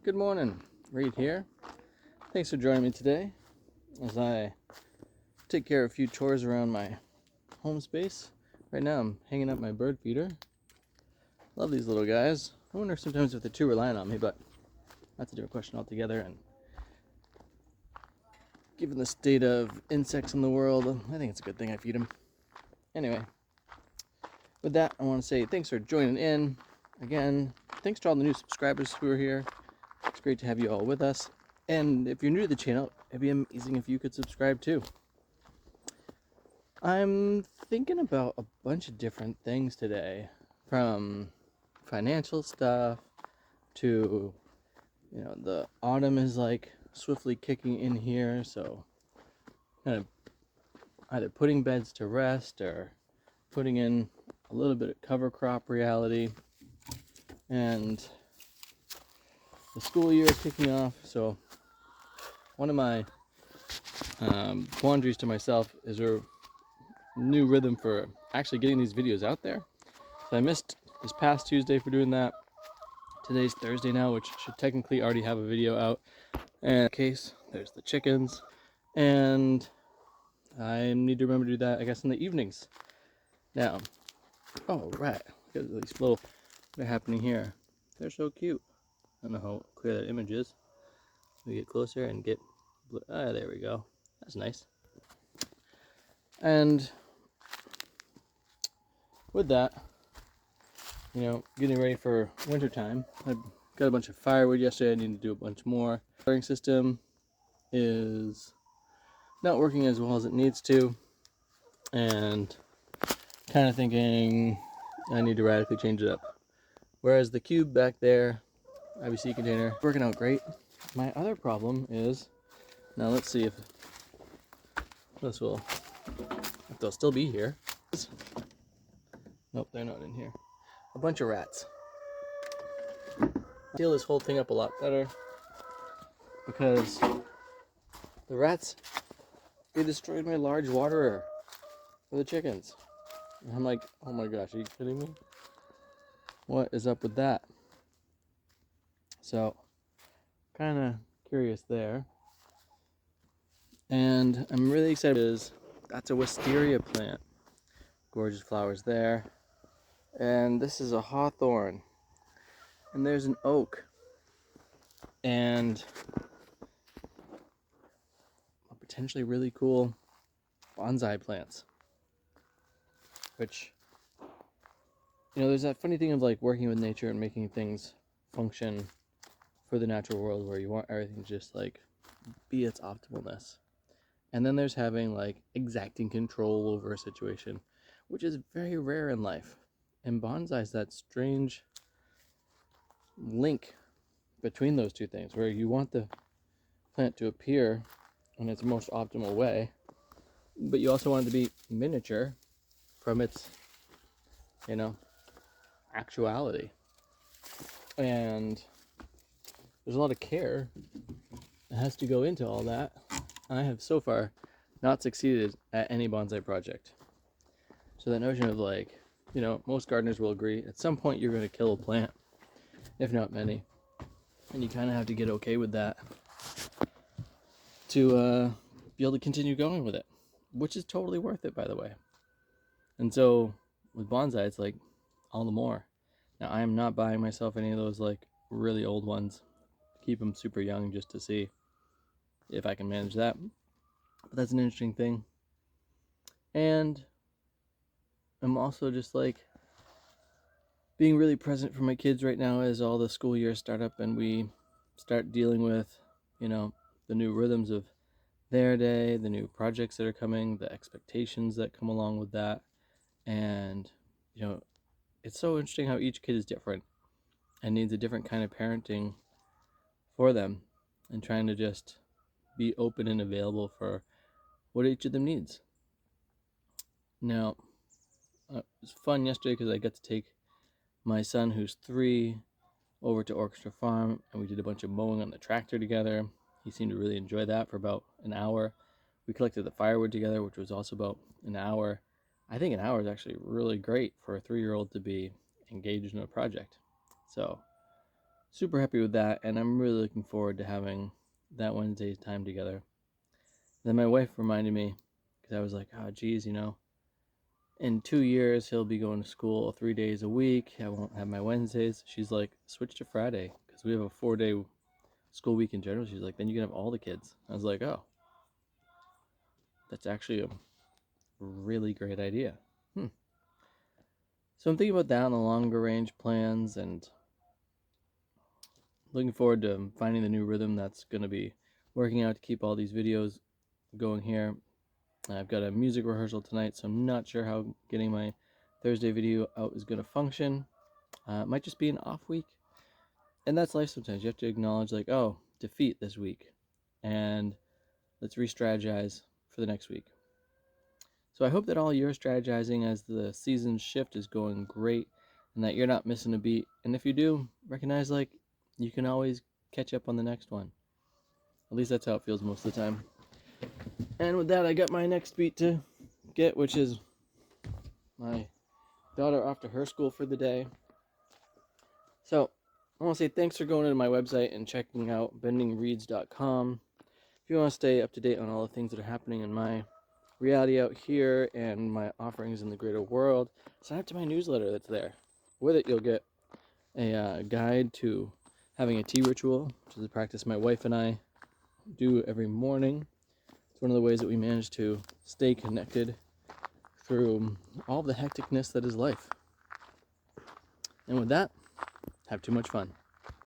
Good morning, Reed here. Thanks for joining me today as I take care of a few chores around my home space. Right now I'm hanging up my bird feeder. Love these little guys. I wonder sometimes if they're too reliant on me, but that's a different question altogether. And given the state of insects in the world, I think it's a good thing I feed them. Anyway, with that, I want to say thanks for joining in. Again, thanks to all the new subscribers who are here. It's great to have you all with us. And if you're new to the channel, it'd be amazing if you could subscribe too. I'm thinking about a bunch of different things today, from financial stuff to, the autumn is like swiftly kicking in here, so kind of either putting beds to rest or putting in a little bit of cover crop reality. And the school year is kicking off, so one of my quandaries to myself is a new rhythm for actually getting these videos out there. So I missed this past Tuesday for doing that. Today's Thursday now, which should technically already have a video out. And in case, there's the chickens. And I need to remember to do that, I guess, in the evenings. Now, oh, right. Look at these little, what are happening here. They're so cute. I don't know how clear that image is. We get closer and get, there we go. That's nice. And with that, getting ready for winter time. I got a bunch of firewood yesterday. I need to do a bunch more. The firing system is not working as well as it needs to, and kind of thinking I need to radically change it up. Whereas the cube back there, IBC container, working out great. My other problem is, now let's see if they'll still be here. Nope, they're not in here. A bunch of rats. I seal this whole thing up a lot better because the rats, they destroyed my large waterer for the chickens. And I'm like, oh my gosh, are you kidding me? What is up with that? So, kind of curious there. And I'm really excited because that's a wisteria plant. Gorgeous flowers there. And this is a hawthorn. And there's an oak. And a potentially really cool bonsai plants. Which, there's that funny thing of like working with nature and making things function for the natural world where you want everything to just like be its optimalness. And then there's having like exacting control over a situation, which is very rare in life. And bonsai is that strange link between those two things where you want the plant to appear in its most optimal way, but you also want it to be miniature from its, actuality. And there's a lot of care that has to go into all that. I have so far not succeeded at any bonsai project. So that notion of like, most gardeners will agree, at some point you're going to kill a plant, if not many. And you kind of have to get okay with that to be able to continue going with it, which is totally worth it, by the way. And so with bonsai, it's like all the more. Now, I am not buying myself any of those like really old ones. Keep them super young just to see if I can manage that. But that's an interesting thing. And I'm also just like being really present for my kids right now as all the school years start up and we start dealing with, the new rhythms of their day, the new projects that are coming, the expectations that come along with that. And, it's so interesting how each kid is different and needs a different kind of parenting for them, and trying to just be open and available for what each of them needs. Now, it was fun yesterday because I got to take my son, who's 3, over to Orchestra Farm, and we did a bunch of mowing on the tractor together. He seemed to really enjoy that for about an hour. We collected the firewood together, which was also about an hour. I think an hour is actually really great for a 3-year-old to be engaged in a project. So super happy with that, and I'm really looking forward to having that Wednesday's time together. Then my wife reminded me, because I was like, oh, geez, in 2 years he'll be going to school 3 days a week. I won't have my Wednesdays. She's like, switch to Friday, because we have a 4-day school week in general. She's like, then you can have all the kids. I was like, oh, that's actually a really great idea. So I'm thinking about that on the longer range plans, and looking forward to finding the new rhythm that's going to be working out to keep all these videos going here. I've got a music rehearsal tonight, so I'm not sure how getting my Thursday video out is going to function. It might just be an off week, and that's life sometimes. You have to acknowledge, like, oh, defeat this week, and let's re-strategize for the next week. So I hope that all your strategizing as the seasons shift is going great, and that you're not missing a beat. And if you do, recognize, like, you can always catch up on the next one. At least that's how it feels most of the time. And with that, I got my next beat to get, which is my daughter off to her school for the day. So I want to say thanks for going to my website and checking out bendingreeds.com. If you want to stay up to date on all the things that are happening in my reality out here and my offerings in the greater world, sign up to my newsletter that's there. With it, you'll get a guide to having a tea ritual, which is a practice my wife and I do every morning. It's one of the ways that we manage to stay connected through all the hecticness that is life. And with that, have too much fun.